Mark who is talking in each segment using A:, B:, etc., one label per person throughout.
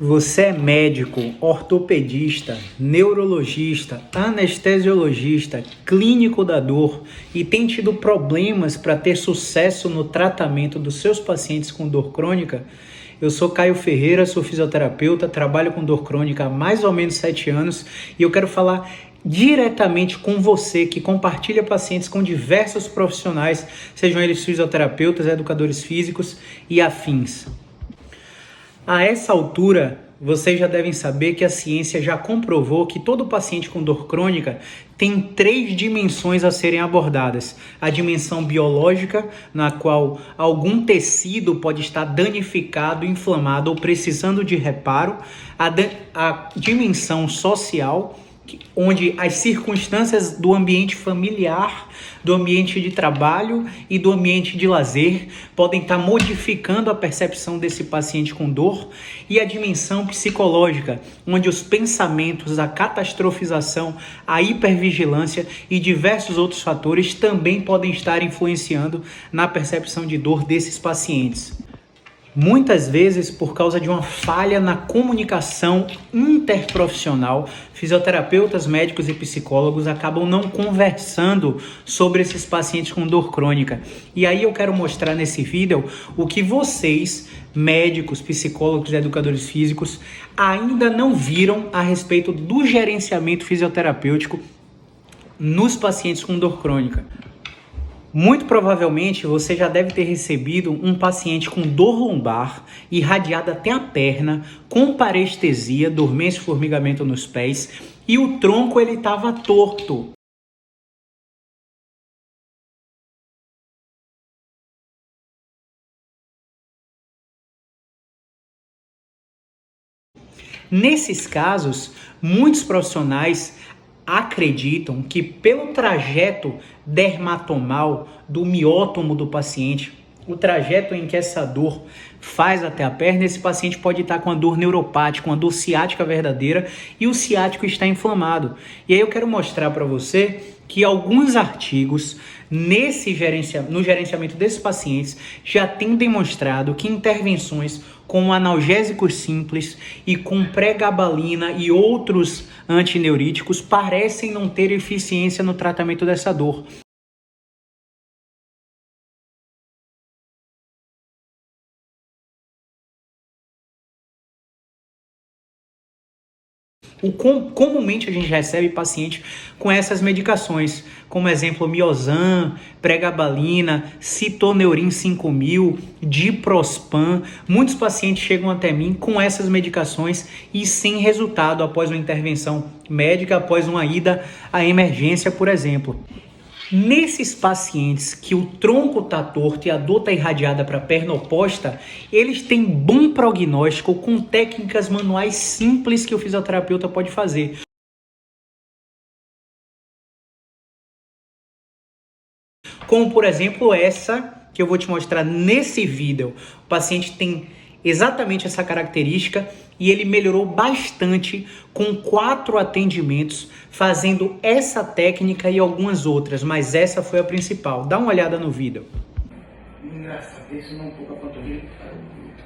A: Você é médico, ortopedista, neurologista, anestesiologista, clínico da dor e tem tido problemas para ter sucesso no tratamento dos seus pacientes com dor crônica? Eu sou Caio Ferreira, sou fisioterapeuta, trabalho com dor crônica há mais ou menos 7 anos e eu quero falar diretamente com você que compartilha pacientes com diversos profissionais, sejam eles fisioterapeutas, educadores físicos e afins. A essa altura, vocês já devem saber que a ciência já comprovou que todo paciente com dor crônica tem 3 dimensões a serem abordadas. A dimensão biológica, na qual algum tecido pode estar danificado, inflamado ou precisando de reparo. A dimensão social, onde as circunstâncias do ambiente familiar, do ambiente de trabalho e do ambiente de lazer podem estar modificando a percepção desse paciente com dor, e a dimensão psicológica, onde os pensamentos, a catastrofização, a hipervigilância e diversos outros fatores também podem estar influenciando na percepção de dor desses pacientes. Muitas vezes, por causa de uma falha na comunicação interprofissional, fisioterapeutas, médicos e psicólogos acabam não conversando sobre esses pacientes com dor crônica. E aí eu quero mostrar nesse vídeo o que vocês, médicos, psicólogos e educadores físicos, ainda não viram a respeito do gerenciamento fisioterapêutico nos pacientes com dor crônica. Muito provavelmente você já deve ter recebido um paciente com dor lombar irradiada até a perna, com parestesia, dormência e formigamento nos pés, e o tronco ele estava torto. Nesses casos, muitos profissionais acreditam que pelo trajeto dermatomal do miótomo do paciente, o trajeto em que essa dor faz até a perna, esse paciente pode estar com a dor neuropática, uma dor ciática verdadeira, e o ciático está inflamado. E aí eu quero mostrar para você que alguns artigos no gerenciamento desses pacientes já têm demonstrado que intervenções com analgésicos simples e com pregabalina e outros antineuríticos parecem não ter eficiência no tratamento dessa dor. Comumente a gente recebe paciente com essas medicações, como exemplo Miosan, pregabalina, Citoneurin 5000, Diprospan. Muitos pacientes chegam até mim com essas medicações e sem resultado após uma intervenção médica, após uma ida à emergência, por exemplo. Nesses pacientes que o tronco está torto e a dor está irradiada para a perna oposta, eles têm bom prognóstico com técnicas manuais simples que o fisioterapeuta pode fazer. Como, por exemplo, essa que eu vou te mostrar nesse vídeo. O paciente tem exatamente essa característica e ele melhorou bastante com 4 atendimentos, fazendo essa técnica e algumas outras, mas essa foi a principal. Dá uma olhada no vídeo.
B: Engraçado, tensionou um pouco a panturrilha e parou o glúteo.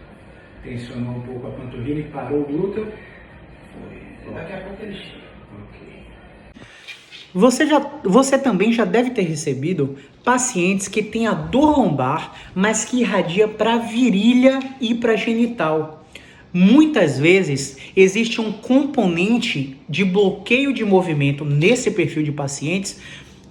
B: Tensionou um pouco a panturrilha e parou o glúteo. Foi. Daqui a pouco ele chega.
A: Você também já deve ter recebido pacientes que têm a dor lombar, mas que irradia para a virilha e para a genital. Muitas vezes existe um componente de bloqueio de movimento nesse perfil de pacientes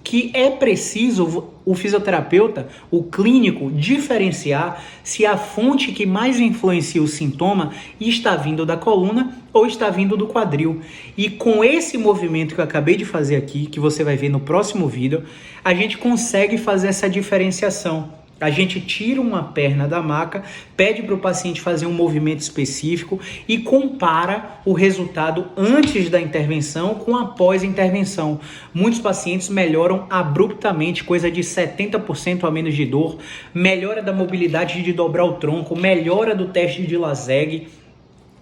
A: que é preciso o fisioterapeuta, o clínico, diferenciar se a fonte que mais influencia o sintoma está vindo da coluna ou está vindo do quadril. E com esse movimento que eu acabei de fazer aqui, que você vai ver no próximo vídeo, a gente consegue fazer essa diferenciação. A gente tira uma perna da maca, pede para o paciente fazer um movimento específico e compara o resultado antes da intervenção com após a intervenção. Muitos pacientes melhoram abruptamente, coisa de 70% a menos de dor, melhora da mobilidade de dobrar o tronco, melhora do teste de Laseg.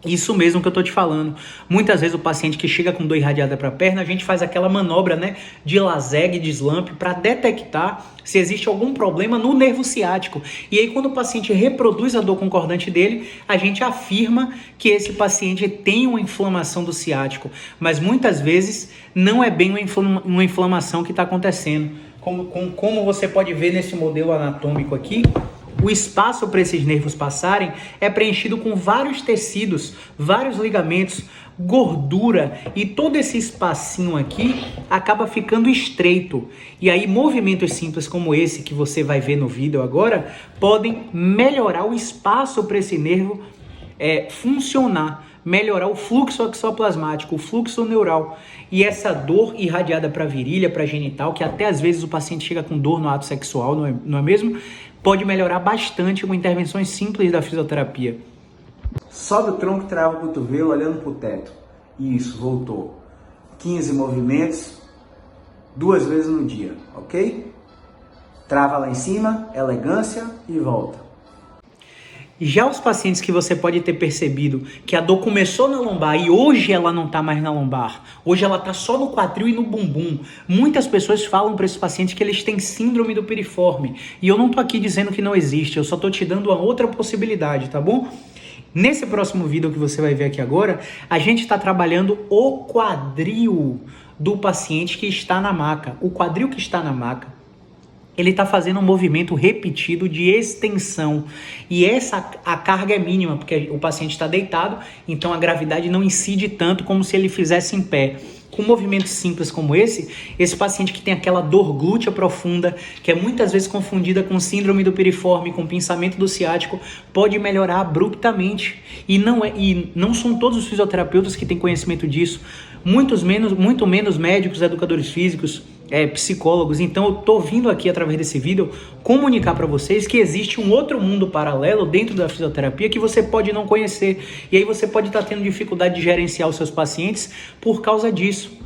A: Isso mesmo que eu tô te falando. Muitas vezes o paciente que chega com dor irradiada para a perna, a gente faz aquela manobra, né, de laseg, de slump, para detectar se existe algum problema no nervo ciático. E aí quando o paciente reproduz a dor concordante dele, a gente afirma que esse paciente tem uma inflamação do ciático. Mas muitas vezes não é bem uma inflamação que está acontecendo. Como você pode ver nesse modelo anatômico aqui, o espaço para esses nervos passarem é preenchido com vários tecidos, vários ligamentos, gordura, e todo esse espacinho aqui acaba ficando estreito. E aí movimentos simples como esse que você vai ver no vídeo agora podem melhorar o espaço para esse nervo funcionar, melhorar o fluxo axoplasmático, o fluxo neural. E essa dor irradiada para a virilha, para a genital, que até às vezes o paciente chega com dor no ato sexual, não é mesmo? Pode melhorar bastante com intervenções simples da fisioterapia.
C: Sobe o tronco, trava o cotovelo, olhando para o teto. Isso, voltou. 15 movimentos, 2 vezes no dia, ok? Trava lá em cima, elegância e volta.
A: Já os pacientes que você pode ter percebido que a dor começou na lombar e hoje ela não está mais na lombar, hoje ela está só no quadril e no bumbum. Muitas pessoas falam para esses pacientes que eles têm síndrome do piriforme. E eu não estou aqui dizendo que não existe, eu só estou te dando uma outra possibilidade, tá bom? Nesse próximo vídeo que você vai ver aqui agora, a gente está trabalhando o quadril do paciente que está na maca. O quadril que está na maca, ele está fazendo um movimento repetido de extensão. E a carga é mínima, porque o paciente está deitado, então a gravidade não incide tanto como se ele fizesse em pé. Com movimentos simples como esse paciente que tem aquela dor glútea profunda, que é muitas vezes confundida com síndrome do piriforme, com pinçamento do ciático, pode melhorar abruptamente. E não são todos os fisioterapeutas que têm conhecimento disso, muito menos médicos, educadores físicos, psicólogos. Então eu tô vindo aqui através desse vídeo comunicar para vocês que existe um outro mundo paralelo dentro da fisioterapia que você pode não conhecer, e aí você pode estar tendo dificuldade de gerenciar os seus pacientes por causa disso.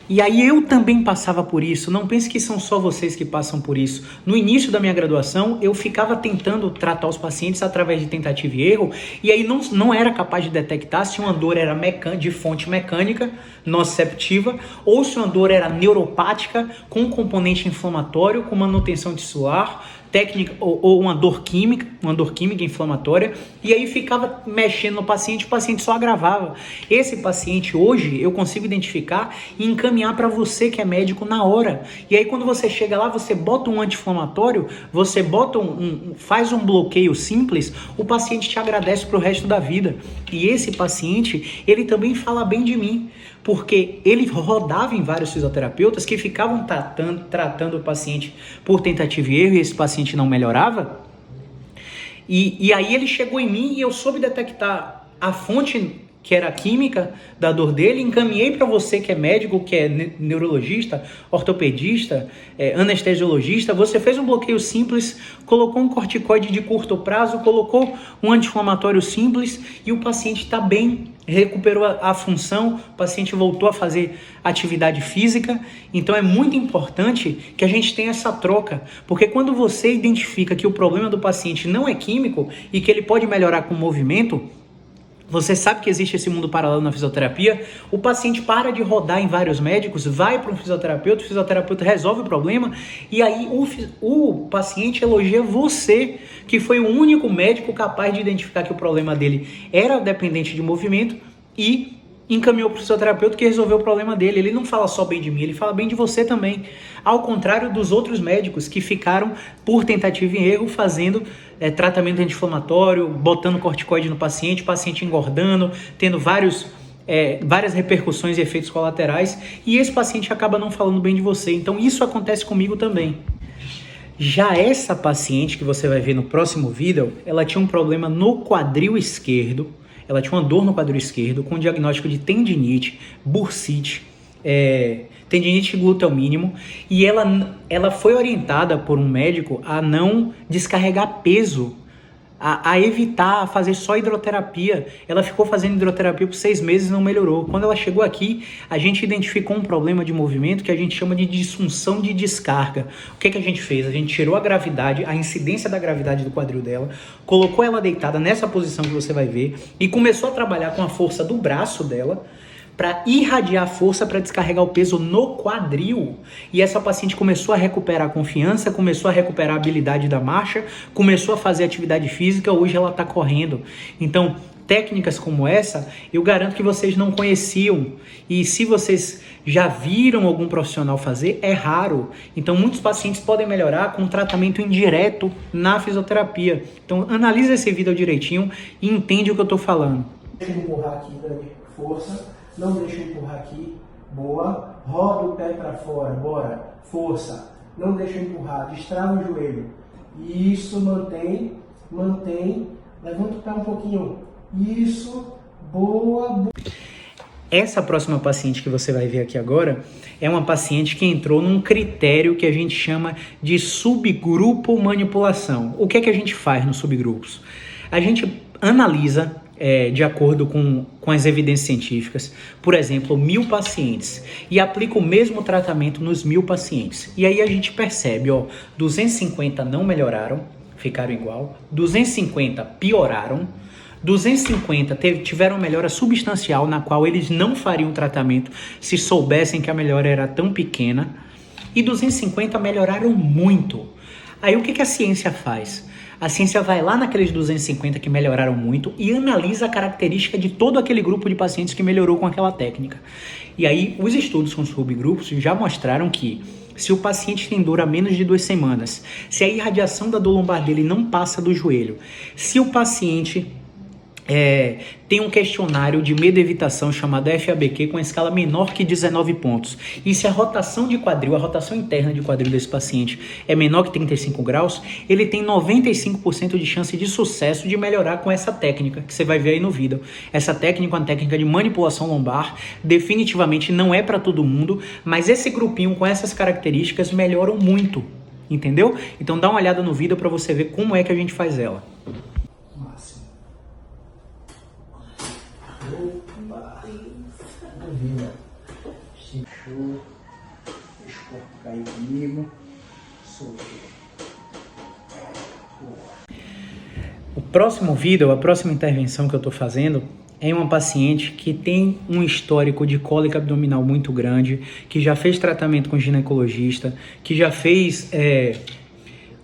A: E aí eu também passava por isso, não pense que são só vocês que passam por isso. No início da minha graduação, eu ficava tentando tratar os pacientes através de tentativa e erro, e aí não era capaz de detectar se uma dor era de fonte mecânica, nociceptiva, ou se uma dor era neuropática, com um componente inflamatório, com manutenção tissular, técnica ou uma dor química inflamatória, e aí ficava mexendo no paciente, o paciente só agravava. Esse paciente hoje eu consigo identificar e encaminhar para você que é médico na hora. E aí quando você chega lá, você bota um anti-inflamatório, você bota faz um bloqueio simples, o paciente te agradece para o resto da vida. E esse paciente, ele também fala bem de mim, porque ele rodava em vários fisioterapeutas que ficavam tratando o paciente por tentativa e erro, e esse paciente não melhorava. E aí ele chegou em mim e eu soube detectar a fonte que era a química da dor dele, encaminhei para você que é médico, que é neurologista, ortopedista, anestesiologista. Você fez um bloqueio simples, colocou um corticoide de curto prazo, colocou um anti-inflamatório simples e o paciente está bem, recuperou a função, o paciente voltou a fazer atividade física. Então é muito importante que a gente tenha essa troca, porque quando você identifica que o problema do paciente não é químico e que ele pode melhorar com movimento, você sabe que existe esse mundo paralelo na fisioterapia, o paciente para de rodar em vários médicos, vai para um fisioterapeuta, o fisioterapeuta resolve o problema, e aí o paciente elogia você, que foi o único médico capaz de identificar que o problema dele era dependente de movimento e encaminhou para o fisioterapeuta que resolveu o problema dele. Ele não fala só bem de mim, ele fala bem de você também. Ao contrário dos outros médicos que ficaram, por tentativa e erro, fazendo tratamento anti-inflamatório, botando corticoide no paciente, o paciente engordando, tendo várias repercussões e efeitos colaterais, e esse paciente acaba não falando bem de você. Então isso acontece comigo também. Já essa paciente que você vai ver no próximo vídeo, ela tinha um problema no quadril esquerdo. Ela tinha uma dor no quadril esquerdo com diagnóstico de tendinite, bursite, tendinite glúteo mínimo, e ela foi orientada por um médico a não descarregar peso, a evitar fazer só hidroterapia. Ela ficou fazendo hidroterapia por 6 meses e não melhorou. Quando ela chegou aqui, a gente identificou um problema de movimento que a gente chama de disfunção de descarga. O que a gente fez? A gente tirou a gravidade, a incidência da gravidade do quadril dela, colocou ela deitada nessa posição que você vai ver e começou a trabalhar com a força do braço dela para irradiar força para descarregar o peso no quadril. E essa paciente começou a recuperar a confiança, começou a recuperar a habilidade da marcha, começou a fazer atividade física, hoje ela está correndo. Então, técnicas como essa, eu garanto que vocês não conheciam. E se vocês já viram algum profissional fazer, é raro. Então, muitos pacientes podem melhorar com tratamento indireto na fisioterapia. Então, analisa esse vídeo direitinho e entende o que eu estou falando.
B: Deixa eu empurrar aqui, Dani. Força. Não deixa eu empurrar aqui. Boa. Roda o pé para fora. Bora. Força. Não deixa eu empurrar. Destrava o joelho. Isso. Mantém. Mantém. Levanta o pé um pouquinho. Isso. Boa.
A: Essa próxima paciente que você vai ver aqui agora é uma paciente que entrou num critério que a gente chama de subgrupo manipulação. O que é que a gente faz nos subgrupos? A gente analisa de acordo com as evidências científicas, por exemplo, 1000 pacientes e aplica o mesmo tratamento nos 1000 pacientes. E aí a gente percebe, 250 não melhoraram, ficaram igual, 250 pioraram, 250 tiveram melhora substancial na qual eles não fariam tratamento se soubessem que a melhora era tão pequena, e 250 melhoraram muito. Aí o que a ciência faz? A ciência vai lá naqueles 250 que melhoraram muito e analisa a característica de todo aquele grupo de pacientes que melhorou com aquela técnica. E aí os estudos com subgrupos já mostraram que se o paciente tem dor há menos de 2 semanas, se a irradiação da dor lombar dele não passa do joelho, se o paciente tem um questionário de medo e evitação chamado FABQ com a escala menor que 19 pontos. E se a rotação de quadril, a rotação interna de quadril desse paciente é menor que 35 graus, ele tem 95% de chance de sucesso de melhorar com essa técnica, que você vai ver aí no vídeo. Essa técnica é uma técnica de manipulação lombar, definitivamente não é para todo mundo, mas esse grupinho com essas características melhoram muito, entendeu? Então dá uma olhada no vídeo para você ver como é que a gente faz ela.
B: Opa! Maravilha! Show! Deixa o corpo cair comigo. Soltou.
A: O próximo vídeo, a próxima intervenção que eu estou fazendo é uma paciente que tem um histórico de cólica abdominal muito grande, que já fez tratamento com ginecologista, que já fez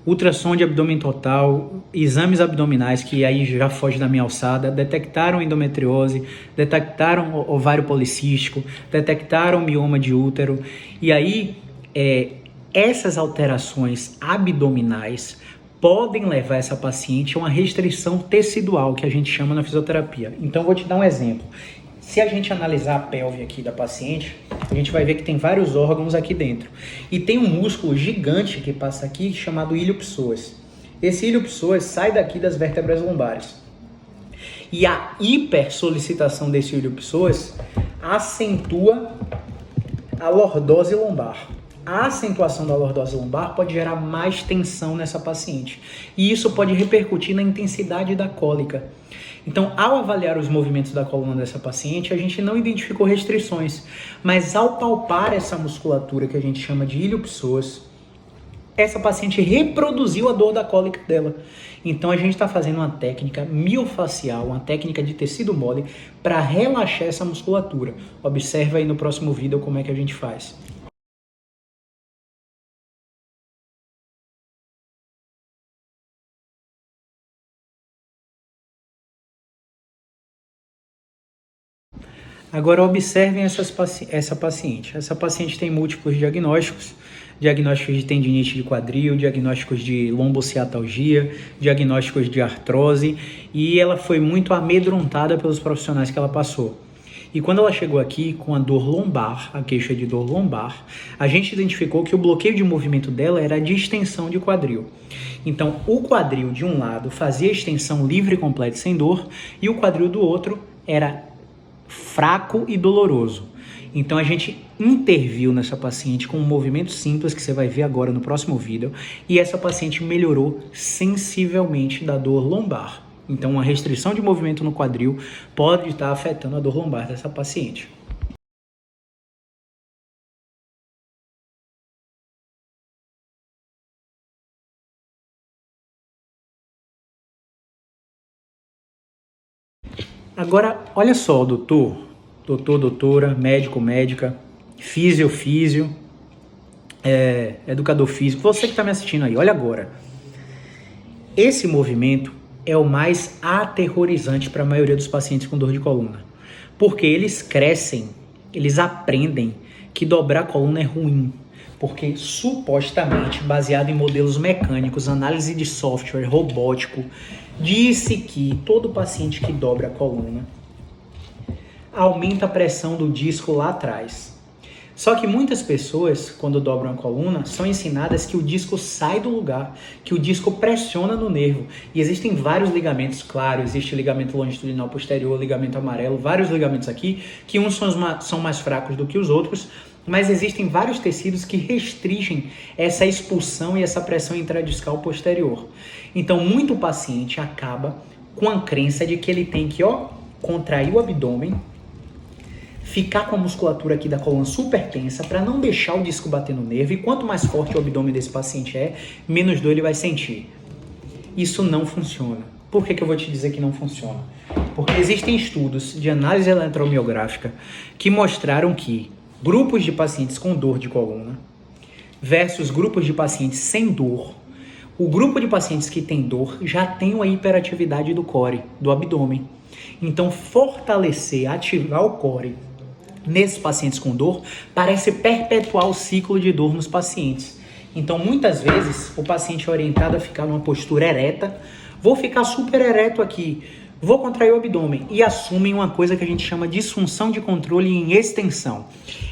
A: ultrassom de abdômen total, exames abdominais, que aí já foge da minha alçada, detectaram endometriose, detectaram ovário policístico, detectaram mioma de útero, e aí essas alterações abdominais podem levar essa paciente a uma restrição tecidual, que a gente chama na fisioterapia. Então, vou te dar um exemplo. Se a gente analisar a pelve aqui da paciente, a gente vai ver que tem vários órgãos aqui dentro. E tem um músculo gigante que passa aqui, chamado ilho-psoas. Esse ilho-psoas sai daqui das vértebras lombares. E a hipersolicitação desse ilho-psoas acentua a lordose lombar. A acentuação da lordose lombar pode gerar mais tensão nessa paciente. E isso pode repercutir na intensidade da cólica. Então, ao avaliar os movimentos da coluna dessa paciente, a gente não identificou restrições. Mas ao palpar essa musculatura que a gente chama de ilho-psoas, essa paciente reproduziu a dor da cólica dela. Então, a gente está fazendo uma técnica miofacial, uma técnica de tecido mole, para relaxar essa musculatura. Observa aí no próximo vídeo como é que a gente faz. Agora observem essa paciente. Essa paciente tem múltiplos diagnósticos de tendinite de quadril, diagnósticos de lombociatalgia, diagnósticos de artrose, e ela foi muito amedrontada pelos profissionais que ela passou. E quando ela chegou aqui com a dor lombar, a queixa de dor lombar, a gente identificou que o bloqueio de movimento dela era de extensão de quadril. Então, o quadril de um lado fazia extensão livre, completa, sem dor, e o quadril do outro era fraco e doloroso. Então a gente interviu nessa paciente com um movimento simples que você vai ver agora no próximo vídeo, e essa paciente melhorou sensivelmente da dor lombar. Então, uma restrição de movimento no quadril pode estar afetando a dor lombar dessa paciente. Agora, olha só, doutora, médico, médica, físio, educador físico, você que está me assistindo aí, olha agora. Esse movimento é o mais aterrorizante para a maioria dos pacientes com dor de coluna, porque eles crescem, eles aprendem que dobrar a coluna é ruim, porque supostamente, baseado em modelos mecânicos, análise de software, robótico, disse que todo paciente que dobra a coluna aumenta a pressão do disco lá atrás. Só que muitas pessoas, quando dobram a coluna, são ensinadas que o disco sai do lugar, que o disco pressiona no nervo. E existem vários ligamentos, claro, existe ligamento longitudinal posterior, ligamento amarelo, vários ligamentos aqui, que uns são mais fracos do que os outros, mas existem vários tecidos que restringem essa expulsão e essa pressão intradiscal posterior. Então, muito paciente acaba com a crença de que ele tem que, contrair o abdômen, ficar com a musculatura aqui da coluna super tensa para não deixar o disco bater no nervo, e quanto mais forte o abdômen desse paciente é, menos dor ele vai sentir. Isso não funciona. Por que eu vou te dizer que não funciona? Porque existem estudos de análise eletromiográfica que mostraram que grupos de pacientes com dor de coluna versus grupos de pacientes sem dor, o grupo de pacientes que tem dor já tem uma hiperatividade do core, do abdômen. Então, fortalecer, ativar o core nesses pacientes com dor parece perpetuar o ciclo de dor nos pacientes. Então, muitas vezes, o paciente é orientado a ficar numa postura ereta, vou ficar super ereto aqui, vou contrair o abdômen, e assumem uma coisa que a gente chama de disfunção de controle em extensão.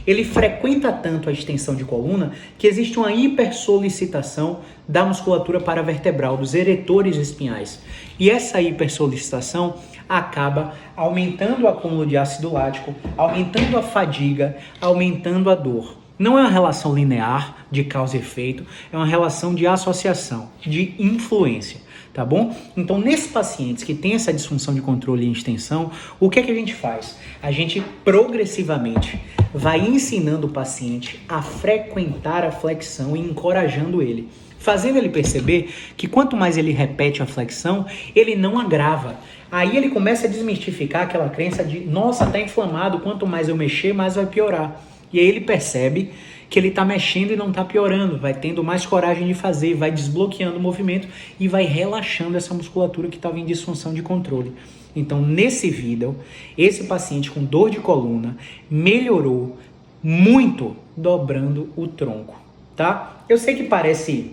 A: Ele frequenta tanto a extensão de coluna que existe uma hipersolicitação da musculatura paravertebral, dos eretores espinhais. E essa hipersolicitação acaba aumentando o acúmulo de ácido lático, aumentando a fadiga, aumentando a dor. Não é uma relação linear de causa e efeito, é uma relação de associação, de influência, tá bom? Então, nesses pacientes que têm essa disfunção de controle e extensão, o que é que a gente faz? A gente progressivamente vai ensinando o paciente a frequentar a flexão e encorajando ele, fazendo ele perceber que quanto mais ele repete a flexão, ele não agrava. Aí ele começa a desmistificar aquela crença de, nossa, tá inflamado, quanto mais eu mexer, mais vai piorar. E aí ele percebe que ele está mexendo e não está piorando, vai tendo mais coragem de fazer, vai desbloqueando o movimento e vai relaxando essa musculatura que estava em disfunção de controle. Então, nesse vídeo, esse paciente com dor de coluna melhorou muito dobrando o tronco, tá? Eu sei que parece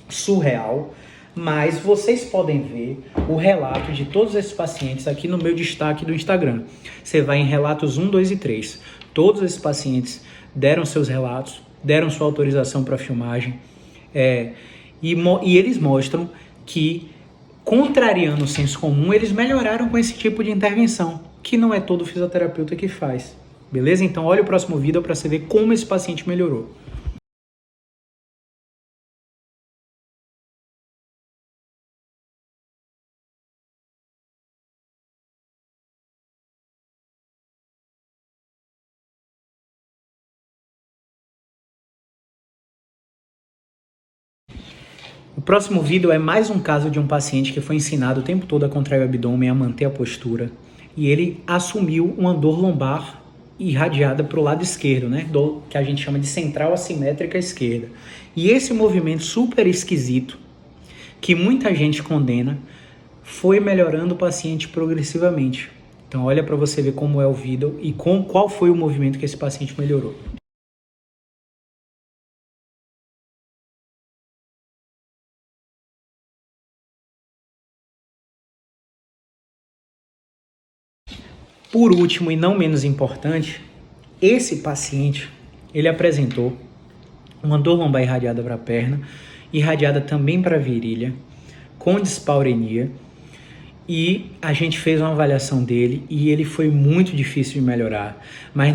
A: surreal, mas vocês podem ver o relato de todos esses pacientes aqui no meu destaque do Instagram. Você vai em relatos 1, 2 e 3. Todos esses pacientes deram seus relatos, deram sua autorização para filmagem, e eles mostram que, contrariando o senso comum, eles melhoraram com esse tipo de intervenção, que não é todo fisioterapeuta que faz. Beleza? Então olha o próximo vídeo para você ver como esse paciente melhorou. O próximo vídeo é mais um caso de um paciente que foi ensinado o tempo todo a contrair o abdômen, a manter a postura, e ele assumiu uma dor lombar irradiada para o lado esquerdo, né? Dor que a gente chama de central assimétrica esquerda. E esse movimento super esquisito, que muita gente condena, foi melhorando o paciente progressivamente. Então olha para você ver como é o vídeo e qual foi o movimento que esse paciente melhorou. Por último e não menos importante, esse paciente, ele apresentou uma dor lombar irradiada para a perna, irradiada também para a virilha, com dispaurenia, E a gente fez uma avaliação dele e ele foi muito difícil de melhorar. Mas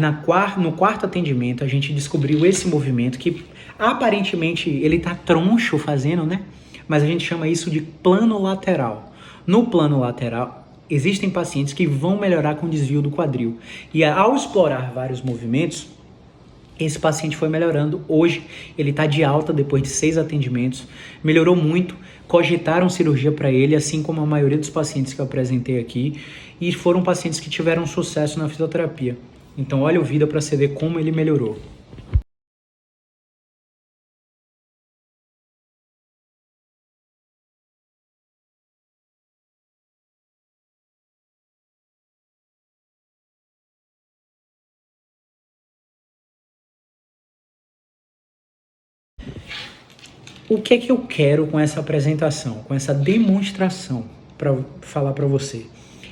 A: no quarto atendimento a gente descobriu esse movimento que aparentemente ele tá troncho fazendo, né? Mas a gente chama isso de plano lateral. No plano lateral existem pacientes que vão melhorar com desvio do quadril. E ao explorar vários movimentos, esse paciente foi melhorando. Hoje ele está de alta depois de 6 atendimentos, melhorou muito, cogitaram cirurgia para ele, assim como a maioria dos pacientes que eu apresentei aqui, e foram pacientes que tiveram sucesso na fisioterapia. Então olha o vídeo para você ver como ele melhorou. O que é que eu quero com essa apresentação, com essa demonstração para falar para você?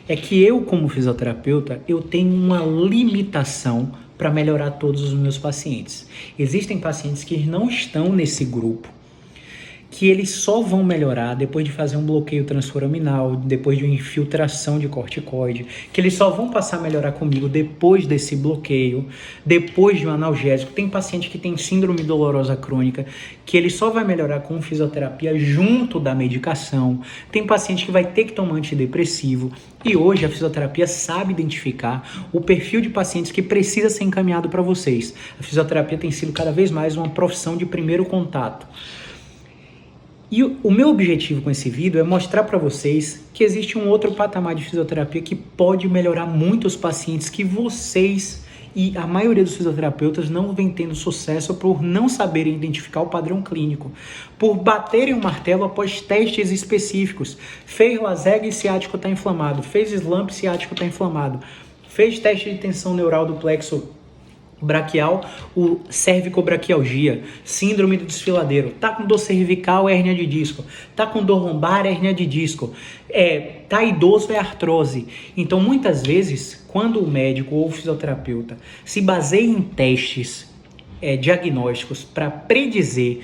A: É que eu, como fisioterapeuta, eu tenho uma limitação para melhorar todos os meus pacientes. Existem pacientes que não estão nesse grupo, que eles só vão melhorar depois de fazer um bloqueio transforaminal, depois de uma infiltração de corticoide, que eles só vão passar a melhorar comigo depois desse bloqueio, depois de um analgésico. Tem paciente que tem síndrome dolorosa crônica, que ele só vai melhorar com fisioterapia junto da medicação. Tem paciente que vai ter que tomar antidepressivo. E hoje a fisioterapia sabe identificar o perfil de pacientes que precisa ser encaminhado para vocês. A fisioterapia tem sido cada vez mais uma profissão de primeiro contato. E o meu objetivo com esse vídeo é mostrar para vocês que existe um outro patamar de fisioterapia que pode melhorar muito os pacientes que vocês e a maioria dos fisioterapeutas não vem tendo sucesso por não saberem identificar o padrão clínico, por baterem o martelo após testes específicos. Fez Laseg e ciático está inflamado, fez slump e ciático está inflamado, fez teste de tensão neural do plexo braquial, o cervicobraquialgia, síndrome do desfiladeiro, tá com dor cervical, hérnia de disco, tá com dor lombar, hérnia de disco, tá idoso, é artrose. Então, muitas vezes, quando o médico ou o fisioterapeuta se baseia em testes diagnósticos para predizer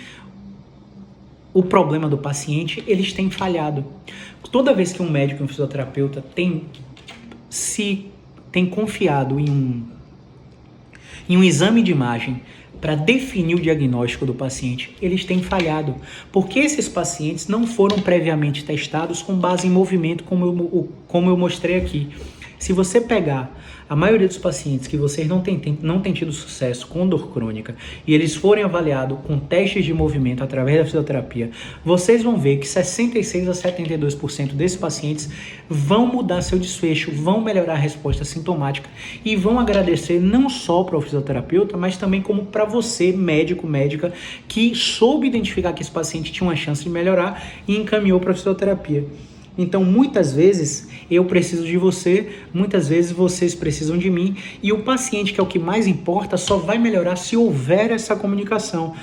A: o problema do paciente, eles têm falhado. Toda vez que um médico e um fisioterapeuta tem confiado em um exame de imagem para definir o diagnóstico do paciente, eles têm falhado, porque esses pacientes não foram previamente testados com base em movimento, como eu mostrei aqui. Se você pegar a maioria dos pacientes que vocês não têm tido sucesso com dor crônica e eles forem avaliados com testes de movimento através da fisioterapia, vocês vão ver que 66 a 72% desses pacientes vão mudar seu desfecho, vão melhorar a resposta sintomática e vão agradecer não só para o fisioterapeuta, mas também como para você, médico, médica, que soube identificar que esse paciente tinha uma chance de melhorar e encaminhou para a fisioterapia. Então, muitas vezes, eu preciso de você, muitas vezes vocês precisam de mim, e o paciente, que é o que mais importa, só vai melhorar se houver essa comunicação.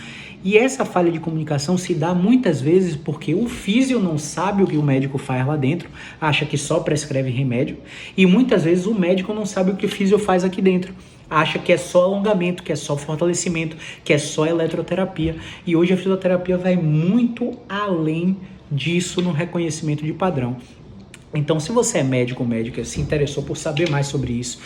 A: E essa falha de comunicação se dá muitas vezes porque o físio não sabe o que o médico faz lá dentro, acha que só prescreve remédio, e muitas vezes o médico não sabe o que o físio faz aqui dentro. Acha que é só alongamento, que é só fortalecimento, que é só eletroterapia. E hoje a fisioterapia vai muito além disso no reconhecimento de padrão. Então, se você é médico ou médica, se interessou por saber mais sobre isso,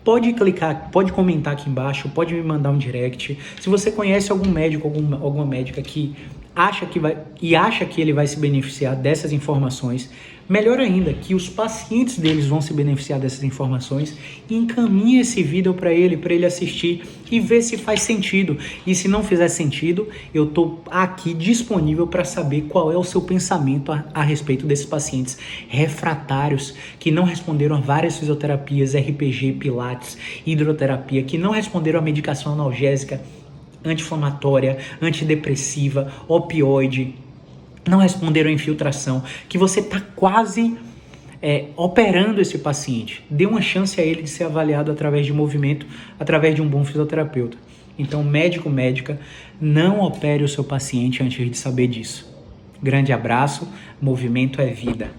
A: pode clicar, pode comentar aqui embaixo, pode me mandar um direct. Se você conhece algum médico, alguma médica que acha que ele vai se beneficiar dessas informações, melhor ainda, que os pacientes deles vão se beneficiar dessas informações, encaminhe esse vídeo para ele assistir e ver se faz sentido. E se não fizer sentido, eu estou aqui disponível para saber qual é o seu pensamento a respeito desses pacientes refratários que não responderam a várias fisioterapias, RPG, pilates, hidroterapia, que não responderam a medicação analgésica, anti-inflamatória, antidepressiva, opioide, não responderam à infiltração, que você está quase operando esse paciente. Dê uma chance a ele de ser avaliado através de movimento, através de um bom fisioterapeuta. Então, médico, médica, não opere o seu paciente antes de saber disso. Grande abraço, movimento é vida.